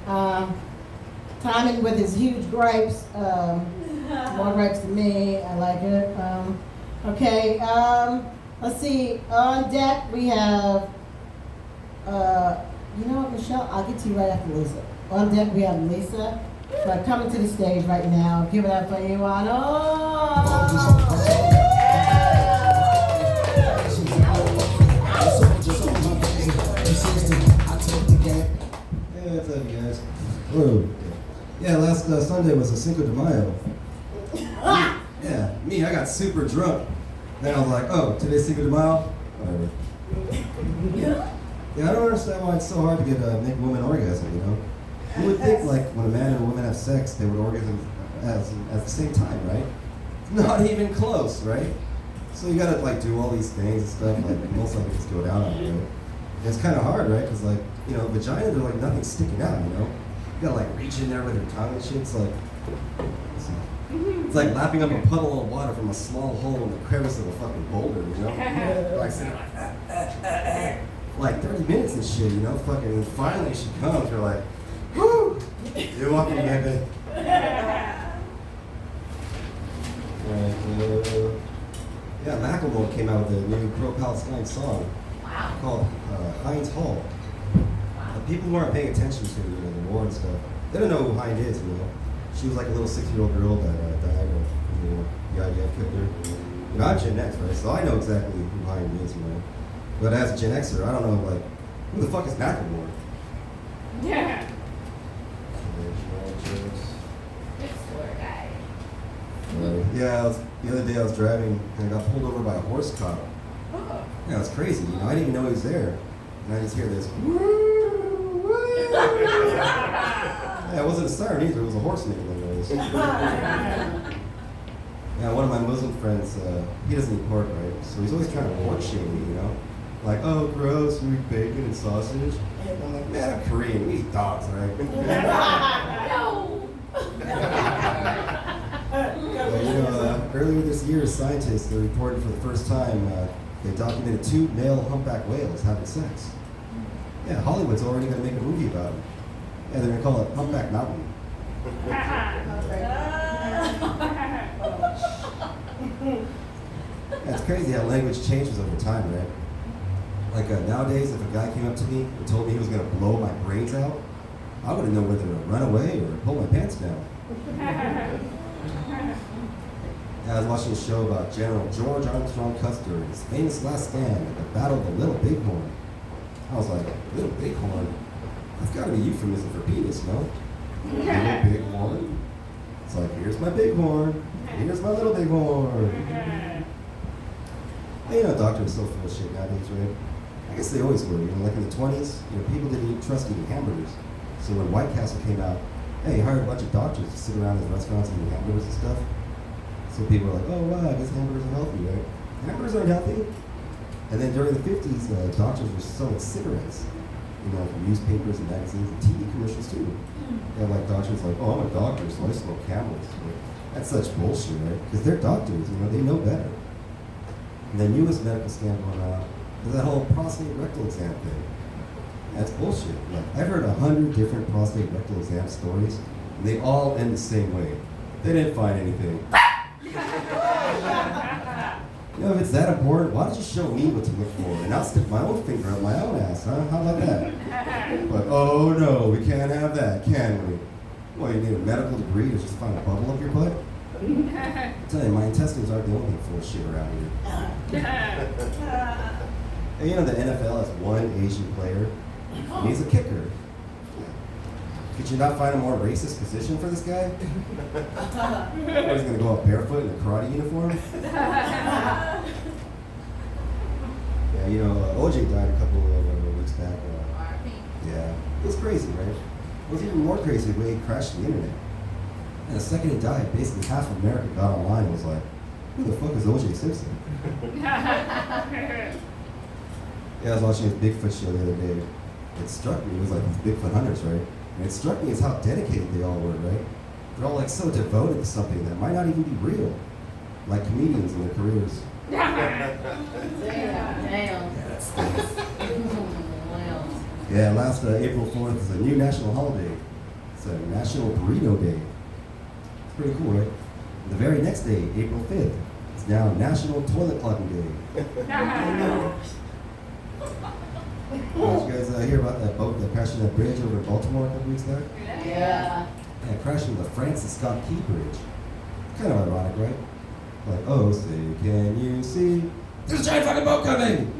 Timing with his huge gripes, more gripes than me. I like it. Okay, let's see. On deck we have, you know what, Michelle? I'll get to you right after Lisa. On deck we have Lisa. Coming to the stage right now. Give it up for Iwano. Hey, what's up, you guys? Whoa. Yeah, last Sunday was a Cinco de Mayo. Yeah, me, I got super drunk. Then I was like, oh, today's Cinco de Mayo? Whatever. Yeah, I don't understand why it's so hard to get make women orgasm, you know? You would think, like, when a man and a woman have sex, they would orgasm at the same time, right? Not even close, right? So you gotta, like, do all these things and stuff, like, most likely just go down on it. And it's kind of hard, right? Because, like, you know, vagina, they're like nothing sticking out, you know? You gotta, like, reach in there with your tongue and shit. It's like lapping up a puddle of water from a small hole in the crevice of a fucking boulder, you know? Like, sitting like, like 30 minutes and shit, you know? Fucking, and finally she comes, you're like, whoo! You're walking, baby. Yeah, Macklemore came out with a new pro-Palestine song called Heinz Hall. People who aren't paying attention to the war and stuff, they don't know who Heinz is, you know. She was like a little 6-year-old girl that died of, you know, the IDF killed her. You know, I'm Gen X, right? So I know exactly who Heinz is, you know. But as a Gen Xer, I don't know, like, who the fuck is Macklemore? Yeah. Yeah, the other day I was driving and I got pulled over by a horse cop. Oh. Yeah, it was crazy, you know, I didn't even know he was there. And I just hear this, yeah, it wasn't a siren either, it was a horse making that noise. Yeah, one of my Muslim friends, he doesn't eat pork, right? So he's always trying to pork shame me, you know? Like, oh, gross, we eat bacon and sausage. And I'm like, man, I'm Korean, we eat dogs, right? But, you know, earlier this year, scientists reported for the first time they documented 2 male humpback whales having sex. Yeah, Hollywood's already going to make a movie about it. Yeah, they're going to call it Humpback Mountain. Yeah, it's crazy how language changes over time, right? Like nowadays, if a guy came up to me and told me he was going to blow my brains out, I wouldn't know whether to run away or pull my pants down. I was watching a show about General George Armstrong Custer and his famous last stand at the Battle of the Little Bighorn. I was like, Little Bighorn? That's got to be euphemism for penis, no? Little Bighorn? It's like, here's my bighorn, here's my little bighorn. You know, doctors are so full of shit nowadays, right? I guess they always were, you know, like in the 20s, you know, people didn't trust eating hamburgers. So when White Castle came out, hey, he hired a bunch of doctors to sit around his restaurants eating hamburgers and stuff. So people were like, oh wow, I guess hamburgers are healthy, right? Hamburgers aren't healthy. And then during the 50s, doctors were selling cigarettes, you know, from newspapers and magazines and TV commercials too. And like doctors like, oh, I'm a doctor, so I smoke Camels. That's such bullshit, right? Because they're doctors, you know, they know better. And the newest medical scam going on is that whole prostate rectal exam thing. That's bullshit. Like, I've heard 100 different prostate rectal exam stories, and they all end the same way. They didn't find anything. You know, if it's that important, why don't you show me what to look for? And I'll stick my own finger up my own ass, huh? How about that? But, oh no, we can't have that, can we? Well, you need a medical degree to just find a bubble up your butt? I tell you, my intestines aren't the only thing full of shit around here. And you know, the NFL has one Asian player, and he's a kicker. Could you not find a more racist position for this guy? Or he's gonna go out barefoot in a karate uniform? Yeah, you know, OJ died a couple of weeks back. Yeah, it was crazy, right? It was even more crazy the way he crashed the internet. And the second he died, basically half of America got online and was like, who the fuck is OJ Simpson? Yeah, I was watching his Bigfoot show the other day. It struck me, it was like these Bigfoot hunters, right? And it struck me as how dedicated they all were, right? They're all like so devoted to something that might not even be real. Like comedians in their careers. Yeah, last April 4th is a new national holiday. It's a National Burrito Day. It's pretty cool, right? And the very next day, April 5th, it's now National Toilet Clogging Day. Did you guys hear about that boat that crashed on that bridge over in Baltimore a couple weeks back? Yeah. And it crashed into the Francis Scott Key Bridge. Kind of ironic, right? Like, oh, say, can you see? There's a giant fucking boat coming!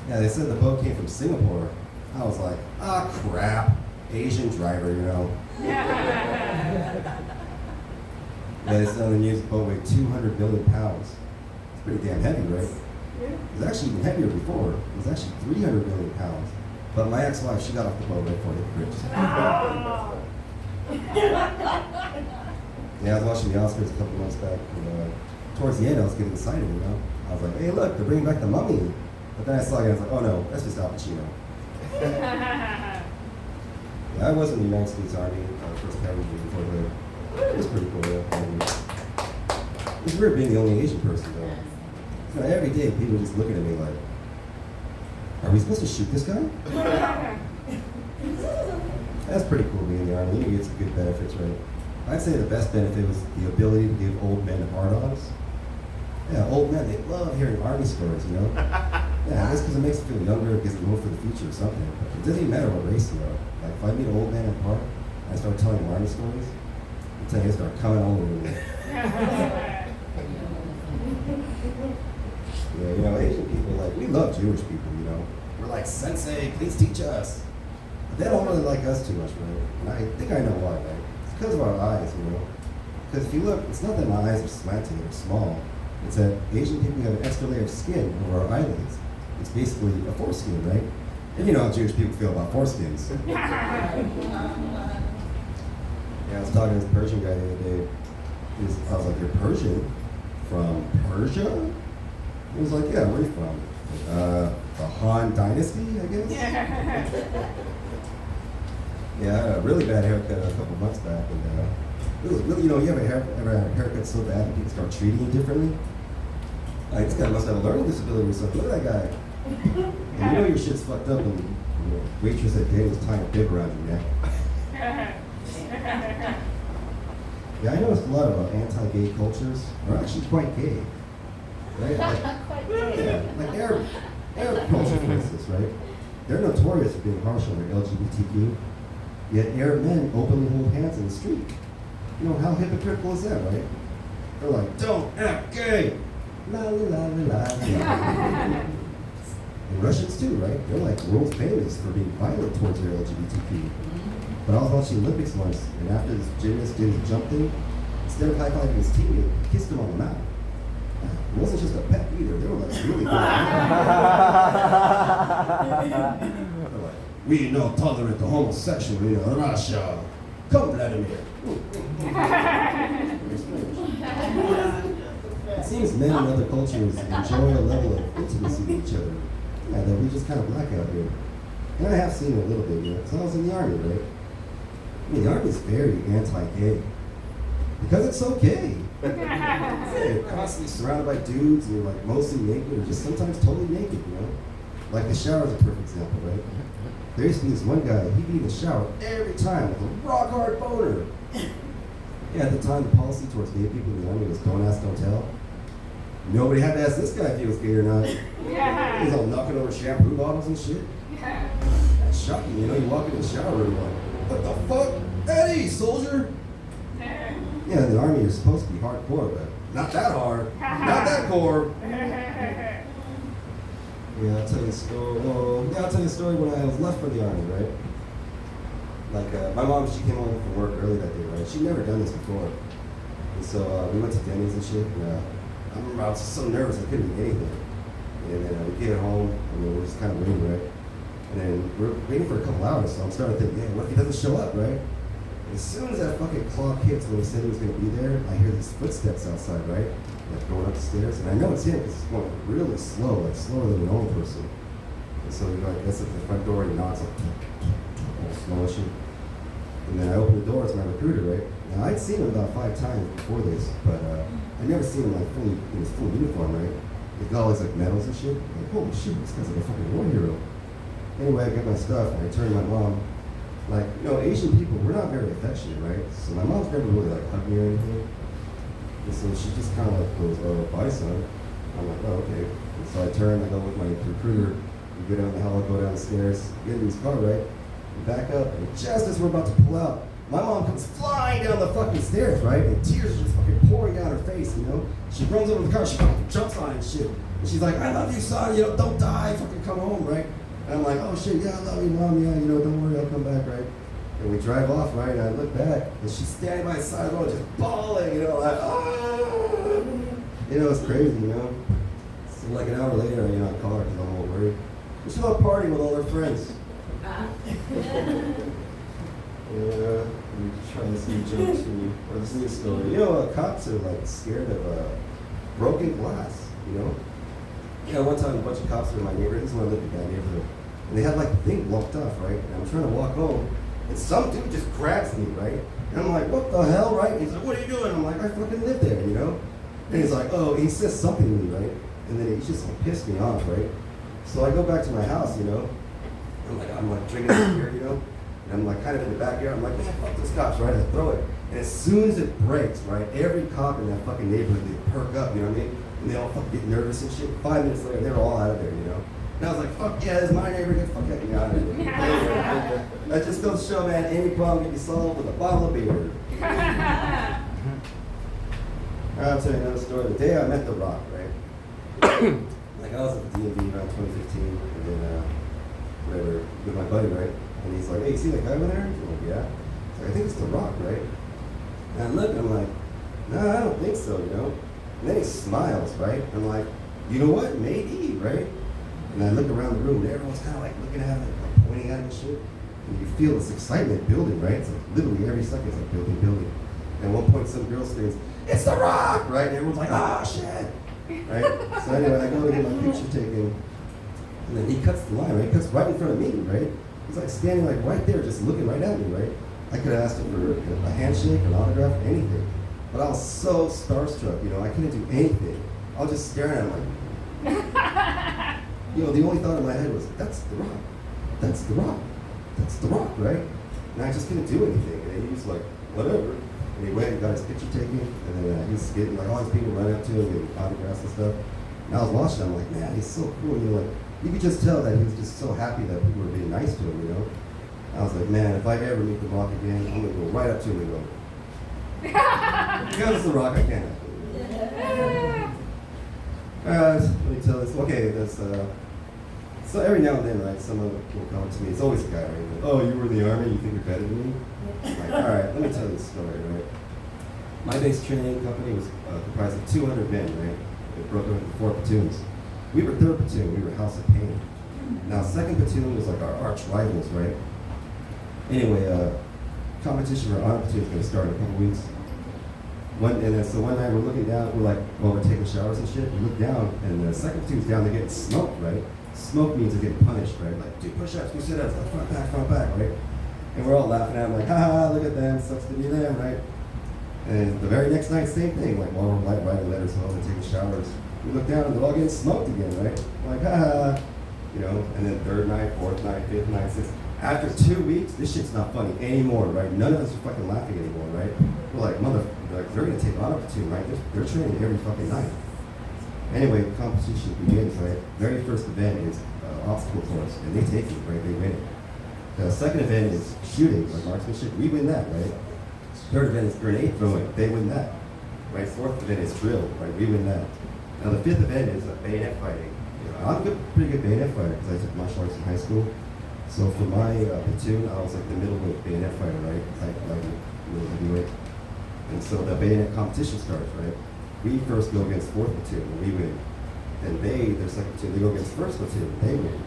Yeah, they said the boat came from Singapore. I was like, ah, crap. Asian driver, you know. Yeah, they said on the news the boat weighed 200 million pounds. It's pretty damn heavy, right? It was actually even heavier before. It was actually 300 million pounds. But my ex-wife, she got off the boat right before it hit the bridge. Yeah, I was watching the Oscars a couple months back, and towards the end, I was getting excited, you know? I was like, hey, look, they're bringing back the Mummy. But then I saw it, and I was like, oh no, that's just Al Pacino. Yeah, I was in the United States Army, first cavalry before the. It was pretty cool, yeah. It was weird being the only Asian person, though. You know, every day, people were just looking at me like, are we supposed to shoot this guy? That's pretty cool being in the Army. You get some good benefits, right? I'd say the best benefit was the ability to give old men hard-ons. Yeah, old men, they love hearing Army stories, you know? Yeah, I guess because it makes them feel younger, it gives them hope for the future or something. But it doesn't even matter what race you are. Like, if I meet an old man in the park, and I start telling him Army stories, I'm telling you, they start coming all over me. Yeah, you know, Asian people, like, we love Jewish people, you know? We're like, Sensei, please teach us. But they don't really like us too much, right? And I think I know why, right? It's because of our eyes, you know? Because if you look, it's not that my eyes are slanted or small. It's that Asian people have an extra layer of skin over our eyelids. It's basically a foreskin, right? And you know how Jewish people feel about foreskins. Yeah, I was talking to this Persian guy the other day. I was like, you're Persian? From Persia? He was like, yeah, where are you from? The Han Dynasty, I guess? Yeah, I had a really bad haircut a couple months back. And it was really, you know, you ever had a haircut so bad that people start treating you differently? Like, this guy must have a learning disability or something. Look at that guy. And you know your shit's fucked up and the waitress at Daniel's tying a bib around your neck. Yeah, I noticed a lot of anti-gay cultures are actually quite gay. Right? Like, yeah, like Arab culture, for instance, right? They're notorious for being harsh on their LGBTQ, yet Arab men openly hold hands in the street. You know, how hypocritical is that, right? They're like, don't act gay! La la la la la. And Russians too, right? They're like world famous for being violent towards their LGBTQ. But I was watching the Olympics once, and after this gymnast did his jump thing, instead of high-fiving his teammate, he kissed him on the mouth. It wasn't just a pet either, they were like really good. They're like, we don't tolerate the homosexual in Russia. Come, Vladimir. It seems men in other cultures enjoy a level of intimacy with each other. Yeah, that we just kind of lack out here. And I have seen it a little bit, you know, because I was in the Army, right? I mean, the Army is very anti-gay. Because it's so gay. You're constantly surrounded by dudes, and you're like mostly naked, or just sometimes totally naked, you know? Like the shower is a perfect example, right? There used to be this one guy, he'd be in the shower every time with a rock hard boner. Yeah, at the time, the policy towards gay people in the Army was don't ask, don't tell. Nobody had to ask this guy if he was gay or not. Yeah. He's all knocking over shampoo bottles and shit. Yeah. That's shocking, you know, you walk into the shower room like, what the fuck? Eddie, soldier! Yeah, in the Army you're supposed to be hardcore, but not that hard. Not that core. Yeah, I'll tell you a story. Well, yeah, I'll tell you a story when I was left for the Army, right? Like, my mom, she came home from work early that day, right? She'd never done this before. And so we went to Denny's and shit, and I remember I was so nervous I couldn't eat anything. And then we get home, and then we're just kind of waiting, right? And then we're waiting for a couple hours, so I'm starting to think, yeah, what if he doesn't show up, right? As soon as that fucking clock hits when he said he was going to be there, I hear these footsteps outside, right? Like going up the stairs, and I know it's him because he's going really slow, like slower than a normal person. And so he like gets up to the front door and he knocks like all slow and shit. And then I open the door, it's my recruiter, right? Now I'd seen him about 5 times before this, but I'd never seen him like fully in his full uniform, right? He's got all these like medals and shit. I'm like, holy shit, this guy's like a fucking war hero. Anyway, I get my stuff and I turn to my mom. Like, you know, Asian people, we're not very affectionate, right? So my mom's never really like hugged me or anything. And so she just kind of like goes, oh, bye, son. I'm like, oh, okay. And so I turn, I go with my recruiter. We go down the hall, go down the stairs, get in his car, right? We back up, and just as we're about to pull out, my mom comes flying down the fucking stairs, right? And tears are just fucking pouring down her face, you know? She runs over the car, she fucking jumps on it and shit. And she's like, I love you, son, you know, don't die, fucking come home, right? And I'm like, oh shit, yeah, I love you, mom, yeah, you know, don't worry, I'll come back, right? And we drive off, right? And I look back, and she's standing by the side of the road, just bawling, you know, like, oh! You know, it's crazy, you know? So like an hour later, you know, I call her because I'm all worried. She's out partying with all her friends. Yeah, we try this new joke to you, or this new story. You know, cops are like scared of broken glass, you know? Yeah, one time a bunch of cops were in my neighborhood, this is when I lived in that neighborhood, and they had like the thing blocked off, right? And I'm trying to walk home, and some dude just grabs me, right? And I'm like, what the hell, right? And he's like, what are you doing? I'm like, I fucking live there, you know? And he's like, oh, he says something to me, right? And then he just like pissed me off, right? So I go back to my house, you know? I'm like drinking some beer, you know? And I'm like kind of in the backyard. I'm like, man, fuck those cops, right? I throw it. And as soon as it breaks, right, every cop in that fucking neighborhood, they perk up, you know what I mean? And they all fucking get nervous and shit. 5 minutes later, they're all out of there, you know? And I was like, fuck yeah, this is my neighborhood. Fuck yeah, get me out of here. That just goes to show, man, any problem can be solved with a bottle of beer. I'll tell you another story. The day I met The Rock, right? Like I was at the DMV around 2015, and then whatever, with my buddy, right? And he's like, hey, you see that guy over there? I'm like, yeah. He's like, I think it's The Rock, right? And I look, and I'm like, no, I don't think so, you know? And then he smiles, right? I'm like, you know what? Maybe, right? And I look around the room, and everyone's kind of like looking at him, like pointing at him and shit. And you feel this excitement building, right? It's like literally every second it's like building. And at one point, some girl screams, it's The Rock, right? And everyone's like, ah, shit, right? So anyway, I go to get my picture taken, and then he cuts the line, right? He cuts right in front of me, right? He's like standing like right there, just looking right at me, right? I could have asked him for a handshake, an autograph, anything. But I was so starstruck, you know, I couldn't do anything. I was just staring at him like, you know, the only thought in my head was, that's The Rock. That's The Rock. That's The Rock, right? And I just couldn't do anything. And he was like, whatever. And he went and got his picture taken. And then he was getting, like, all these people running up to him, getting autographs and stuff. And I was watching, I'm like, man, he's so cool. You know, like, you could just tell that he was just so happy that people were being nice to him, you know? I was like, man, if I ever meet The Rock again, I'm going to go right up to him and go, because it's The Rock, I can't. Let me tell this. Okay, there's, so every now and then, right, someone will come to me. It's always a guy, right? Like, oh, you were in the Army, you think you're better than me? I'm like, all right, let me tell you this story, right? My base training company was comprised of 200 men, right? It broke up into 4 platoons. We were 3rd platoon, we were House of Pain. Now, 2nd platoon was like our arch rivals, right? Anyway, competition for honor platoon is going to start in a couple weeks. So one night we're looking down, we're like, well, we're taking showers and shit. We look down, and the 2nd platoon's down, they're getting smoked, right? Smoke means they're getting punished, right? Like, do push-ups, do sit-ups, like, front back, right? And we're all laughing at them, like, ha, look at them, sucks to be them, right? And the very next night, same thing, like, while we're like writing letters home and taking showers, we look down and they're all getting smoked again, right? We're like, ha, you know, and then 3rd night, 4th night, 5th night, 6th. After 2 weeks, this shit's not funny anymore, right? None of us are fucking laughing anymore, right? We're like, like, they're gonna take honor platoon, right? They're training every fucking night. Anyway, competition begins, right? Very first event is obstacle course, and they take it, right? They win it. The 2nd event is shooting, like marksmanship. We win that, right? 3rd event is grenade throwing. They win that, right? 4th event is drill, right? We win that. Now the 5th event is bayonet fighting. You know, I'm a pretty good bayonet fighter because I took martial arts in high school. So for my platoon, I was like the middleweight bayonet fighter, right? Like middle heavyweight. And so the bayonet competition starts, right? We first go against 4th platoon, and we win. Then their 2nd platoon, they go against 1st platoon, and they win.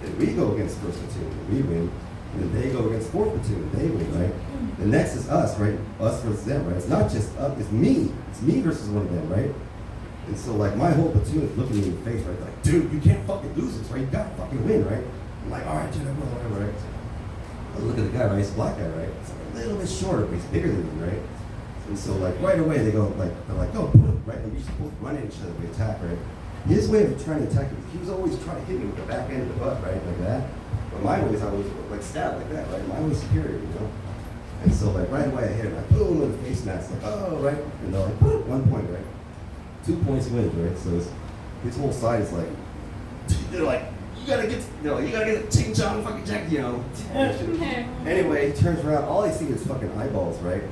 Then we go against 1st platoon, and we win. And then they go against 4th platoon, and they win, right? The next is us, right? Us versus them, right? It's not just us, it's me. It's me versus one of them, right? And so like my whole platoon is looking me in the face, right? Like, dude, you can't fucking lose this, right? You gotta fucking win, right? I'm like, all right, dude, I will, whatever, right? I look at the guy, right? He's a black guy, right? He's like a little bit shorter, but he's bigger than me, right? And so like right away they go like, they're like, oh, right? And we just both run at each other, we attack, right? His way of trying to attack me, he was always trying to hit me with the back end of the butt, right? Like that. But my ways, I was like stabbed like that, right? Mine was superior, you know? And so like right away I hit him, like boom in the face mask, like, oh, right? And they're like, boom, 1 point, right? 2 points wins, right? So his whole side is like, they're like, you gotta get a ching chong fucking jack, you know? Anyway, he turns around, all I see is fucking eyeballs, right?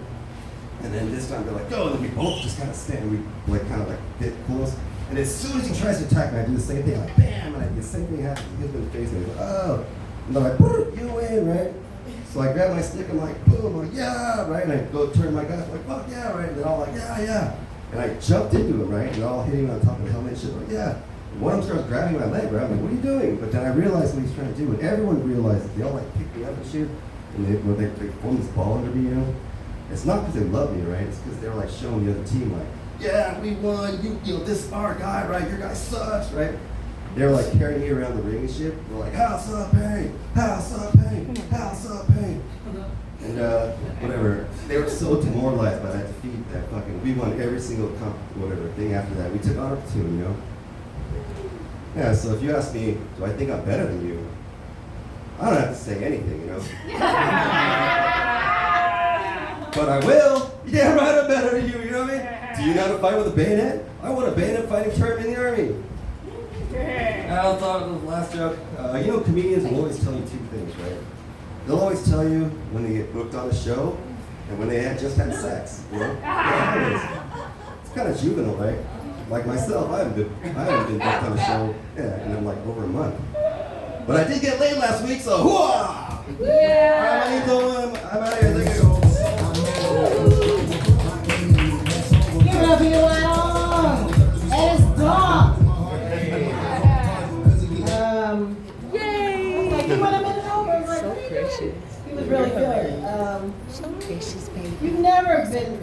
And then this time they're like, go, and then we both just kind of stand, we like kind of like get close. And as soon as he tries to attack me, I do the same thing, like bam, and the same thing happens. He hits me in the face, and he's like, oh. And they're like, boom, you win, right? So I grab my stick, I'm like, boom, I'm like, yeah, right? And I go turn my guys, like, fuck yeah, right? And they're all like, yeah, yeah. And I jumped into him, right? And they're all hitting on top of the helmet and shit, like, yeah. And one of them starts grabbing my leg, right? I'm like, what are you doing? But then I realized what he's trying to do, and everyone realizes, they all like pick me up and shit. And they form this ball under me, you know? It's not because they love me, right? It's because they're like showing the other team, like, yeah, we won, you know, this is our guy, right? Your guy sucks, right? They're like carrying me around the ring and shit. They're like, house up, pain, house up, pain, house up, pain. And whatever. They were so demoralized by that defeat that fucking, we won every single whatever thing after that. We took on our platoon, you know? Yeah, so if you ask me, do I think I'm better than you? I don't have to say anything, you know? But I will. Yeah, right, I'm better than you, you know what I mean? Do you know how to fight with a bayonet? I want a bayonet fighting term in the army. I'll talk about the last joke. You know, comedians will always tell you two things, right? They'll always tell you when they get booked on a show and when they had just had sex, you know? Yeah, always. It's kind of juvenile, right? Like myself, I haven't been booked on a show, in like over a month. But I did get laid last week, so hooah! Yeah. All right, I'm out of here. Thank you. Give it up for your long. And it's dog. Yay! Like, he went a minute over. I was like, So precious. he was really good. So precious, baby. You've never been